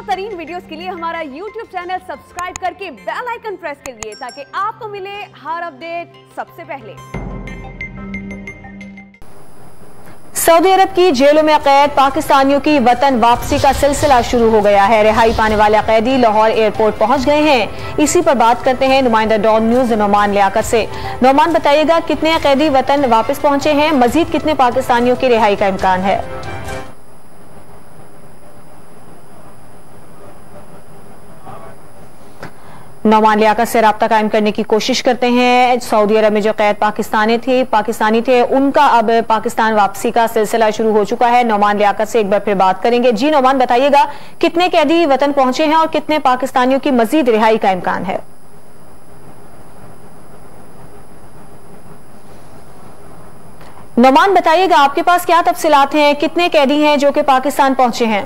तरीन वीडियोस के लिए हमारा YouTube चैनल सब्सक्राइब करके बेल आइकन प्रेस करिए ताकि आपको मिले हर अपडेट सबसे पहले। सऊदी अरब की जेलों में कैद पाकिस्तानियों की वतन वापसी का सिलसिला शुरू हो गया है। रिहाई पाने वाले कैदी लाहौर एयरपोर्ट पहुंच गए हैं। इसी पर बात करते हैं नुमाइंदा डॉन न्यूज नोमान लियाकत से। नोमान, बताइएगा कितने कैदी वतन वापस पहुंचे हैं, मजीद कितने पाकिस्तानियों की रिहाई का इम्कान है? नोमान लियाकत से राब्ता कायम करने की कोशिश करते हैं। सऊदी अरब में जो कैद पाकिस्तानी थे उनका अब पाकिस्तान वापसी का सिलसिला शुरू हो चुका है। नोमान लियाकत से एक बार फिर बात करेंगे। जी नोमान, बताइएगा कितने कैदी वतन पहुंचे हैं और कितने पाकिस्तानियों की मजीद रिहाई का इम्कान है? नोमान, बताइएगा आपके पास क्या तफसीलात हैं, कितने कैदी हैं जो कि पाकिस्तान पहुंचे हैं?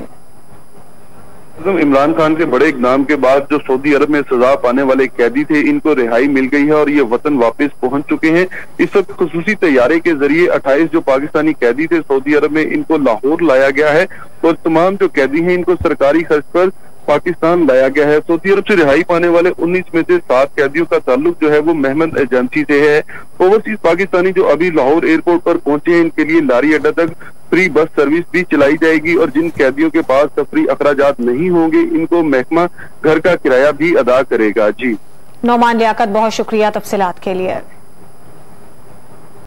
इमरान खान के बड़े इक़दाम के बाद जो सऊदी अरब में सजा पाने वाले कैदी थे, इनको रिहाई मिल गई है और ये वतन वापस पहुंच चुके हैं। इस वक्त खुसूसी तैयारे के जरिए 28 जो पाकिस्तानी कैदी थे सऊदी अरब में, इनको लाहौर लाया गया है और तमाम जो कैदी हैं इनको सरकारी खर्च पर पाकिस्तान लाया गया है। सऊदी अरब से रिहाई पाने वाले 19 में से 7 कैदियों का ताल्लुक जो है वो मेहमद एजेंसी से है। ओवरसीज पाकिस्तानी जो अभी लाहौर एयरपोर्ट पर पहुंचे हैं, इनके लिए लारी अड्डा तक फ्री बस सर्विस भी चलाई जाएगी और जिन कैदियों के पास तफरी अखराजात नहीं होंगे, इनको महकमा घर का किराया भी अदा करेगा। जी नोमान लियाकत, बहुत शुक्रिया तफसीलात के लिए।